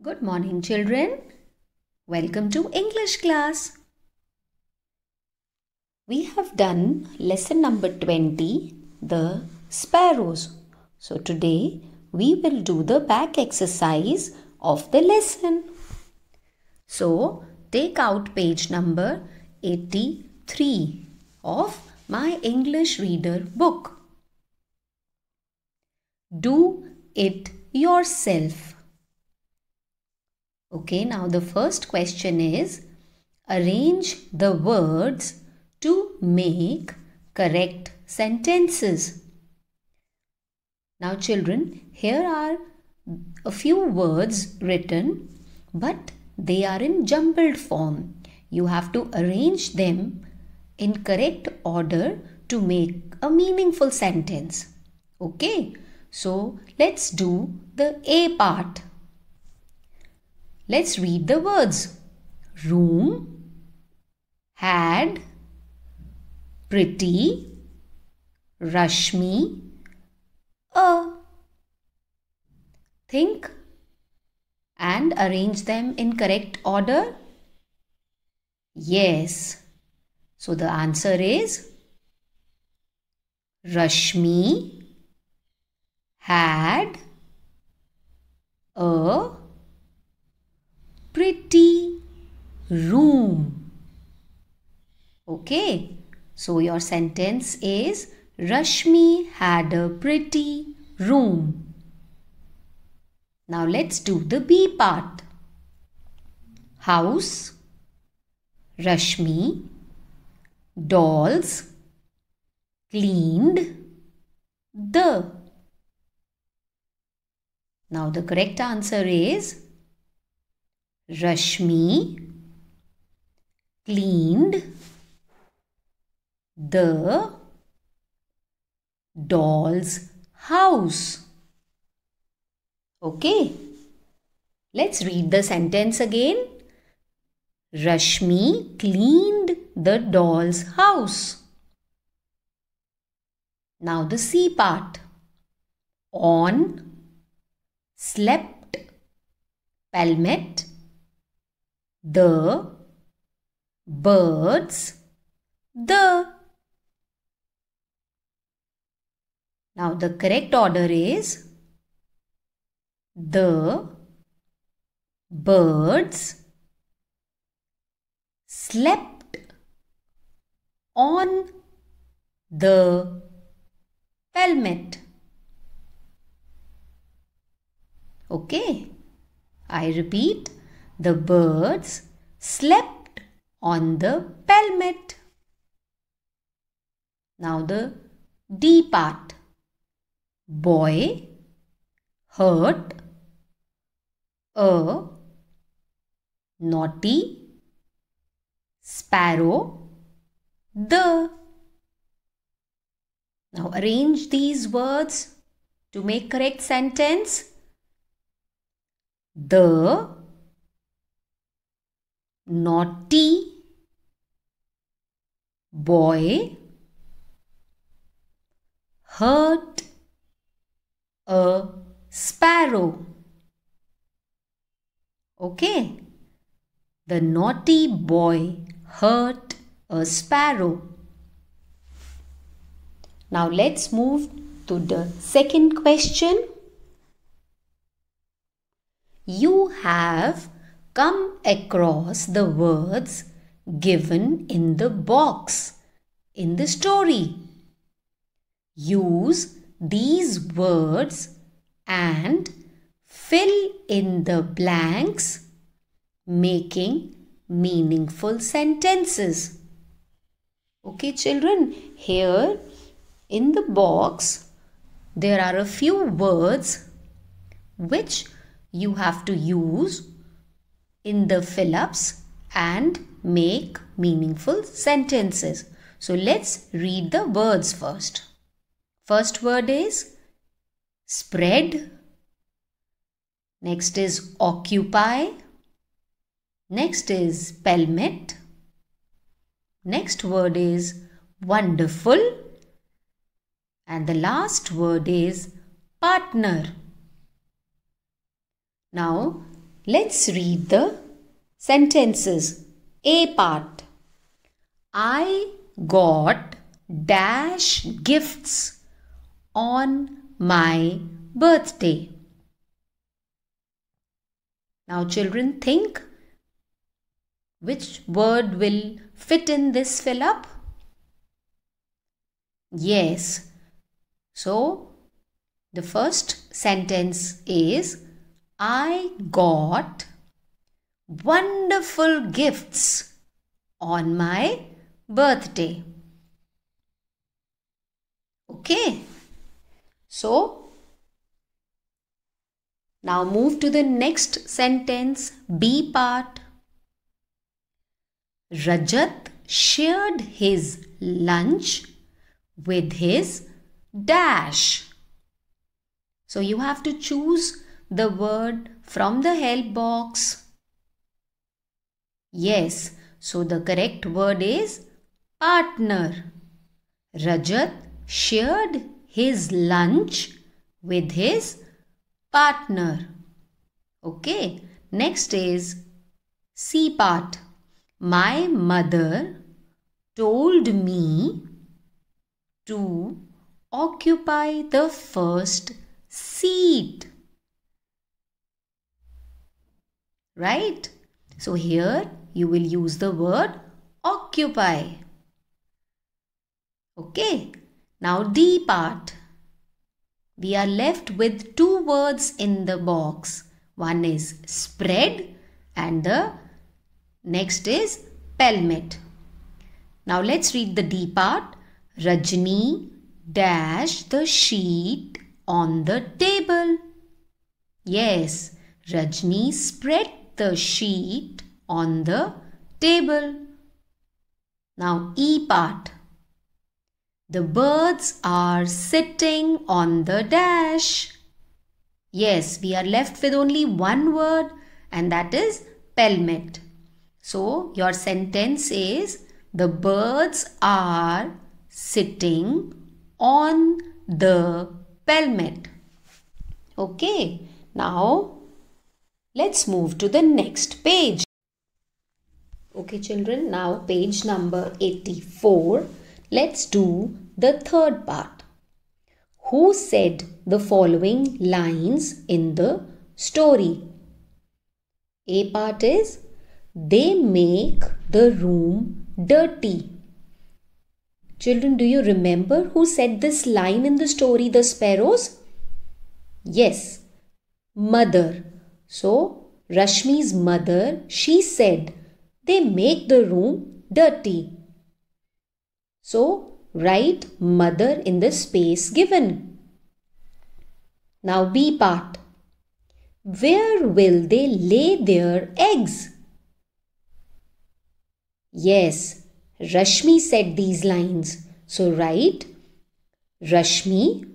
Good morning, children. Welcome to English class. We have done lesson number 20, the sparrows. So today we will do the back exercise of the lesson. So take out page number 83 of my English reader book. Do it yourself. Okay, now the first question is, arrange the words to make correct sentences. Now children, here are a few words written, but they are in jumbled form. You have to arrange them in correct order to make a meaningful sentence. Okay, so let's do the A part. Let's read the words. Room, had, pretty, Rashmi, a. Think and arrange them in correct order. Yes. So the answer is Rashmi had a pretty room. Okay, so your sentence is Rashmi had a pretty room. Now let's do the B part. House, Rashmi, dolls, cleaned, the. Now the correct answer is Rashmi cleaned the doll's house. Okay, let's read the sentence again. Rashmi cleaned the doll's house. Now the C part. On, slept, pelmet, the, birds, the. Now the correct order is the, birds, slept on the pelmet. Okay, I repeat. The birds slept on the pelmet. Now the D part. Boy, hurt, a, naughty, sparrow, the. Now arrange these words to make correct sentence. The naughty boy hurt a sparrow. Okay, the naughty boy hurt a sparrow. Now let's move to the second question. You have come across the words given in the box in the story. Use these words and fill in the blanks, making meaningful sentences. Okay, children, here in the box there are a few words which you have to use in the fill-ups and make meaningful sentences. So let's read the words first. First word is spread. Next is occupy. Next is pelmet. Next word is wonderful. And the last word is partner. Now Let's read the sentences. A part. I got dash gifts on my birthday. Now children, think which word will fit in this fill up? Yes. So the first sentence is I got wonderful gifts on my birthday. Okay. So now move to the next sentence, B part. Rajat shared his lunch with his dash. So you have to choose the word from the help box. Yes, so the correct word is partner. Rajat shared his lunch with his partner. Okay, next is C part. My mother told me to occupy the first seat. Right? So here you will use the word occupy. Okay. Now D part. We are left with two words in the box. One is spread and the next is pelmet. Now let's read the D part. Rajni dashed the sheet on the table. Yes, Rajni spread the sheet on the table. Now E part. The birds are sitting on the dash. Yes, we are left with only one word and that is pelmet. So your sentence is the birds are sitting on the pelmet. Okay, now let's move to the next page. Okay children, now page number 84. Let's do the third part. Who said the following lines in the story? A part is they make the room dirty. Children, do you remember who said this line in the story, The Sparrows? Yes, mother. So, Rashmi's mother, she said, they make the room dirty. So, write mother in the space given. Now B part. Where will they lay their eggs? Yes, Rashmi said these lines. So, write Rashmi.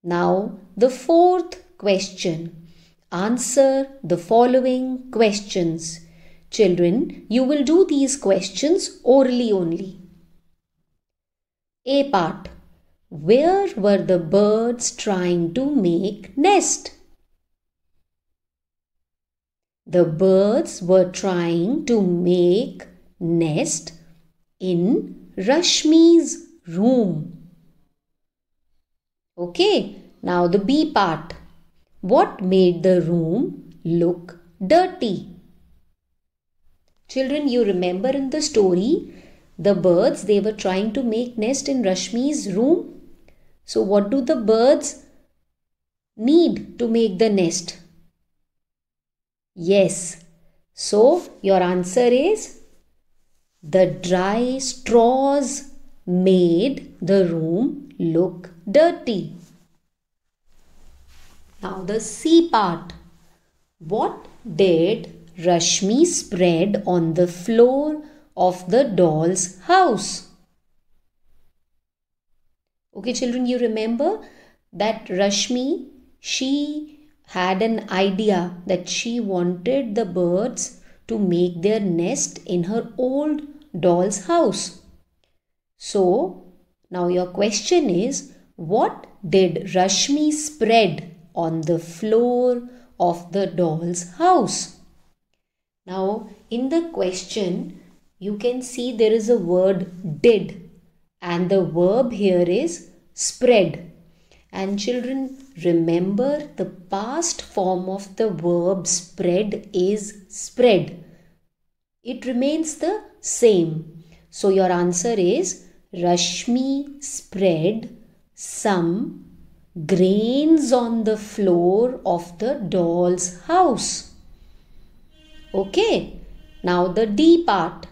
Now, the fourth question. Answer the following questions. Children, you will do these questions orally only. A part. Where were the birds trying to make nest? The birds were trying to make nest in Rashmi's room. Okay, now the B part. What made the room look dirty? Children, you remember in the story, the birds, they were trying to make nest in Rashmi's room. So what do the birds need to make the nest? Yes. So your answer is the dry straws made the room look dirty. Now the C part. What did Rashmi spread on the floor of the doll's house? Okay children, you remember that Rashmi, she had an idea that she wanted the birds to make their nest in her old doll's house. So, now your question is, what did Rashmi spread on the floor of the doll's house. Now, in the question, you can see there is a word did, and the verb here is spread. And children, remember the past form of the verb spread is spread. It remains the same. So your answer is Rashmi spread some grains on the floor of the doll's house. Okay, now the D part.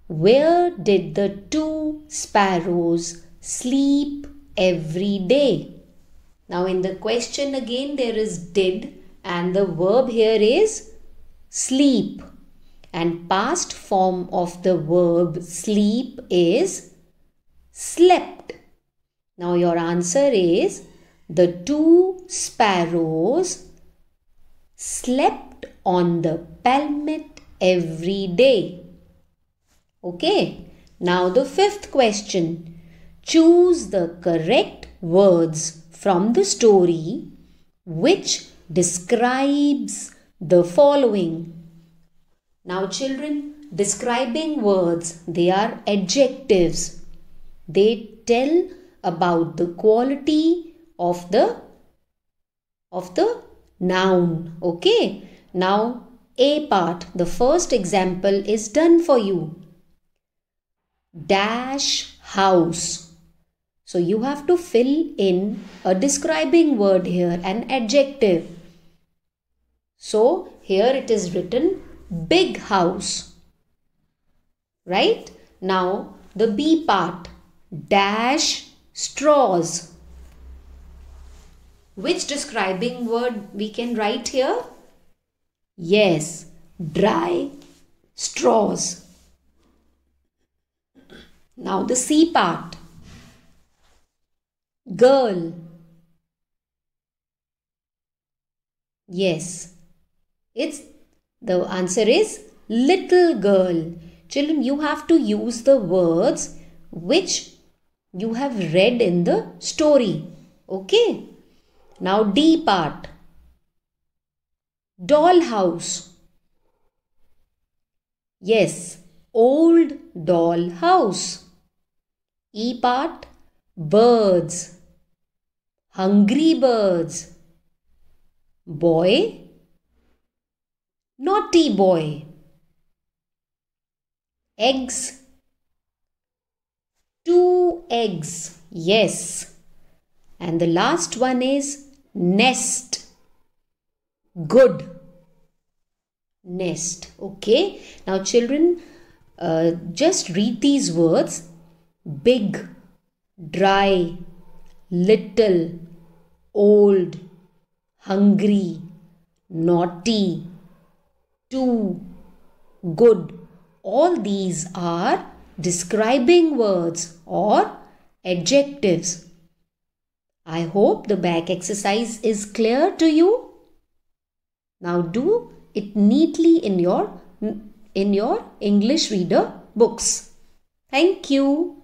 Where did the two sparrows sleep every day? Now in the question again there is did and the verb here is sleep. And past form of the verb sleep is slept. Now your answer is the two sparrows slept on the pelmet every day. Okay, now the fifth question. Choose the correct words from the story which describes the following. Now children, describing words, they are adjectives. They tell about the quality of the noun. Okay, now A part, the first example is done for you. Dash house. So you have to fill in a describing word here, an adjective. So here it is written big house. Right? Now the B part, dash straws. Which describing word we can write here? Yes, dry straws. Now the C part, girl. Yes, the answer is little girl. Children, you have to use the words which you have read in the story. Okay. Now D part, doll house. Yes, old doll house. E part, birds, hungry birds. Boy, naughty boy. Eggs, two eggs. Yes. And the last one is nest, good nest. Okay. Now children, just read these words. Big, dry, little, old, hungry, naughty, too, good. All these are describing words or adjectives. I hope the back exercise is clear to you. Now do it neatly in your English reader books. Thank you.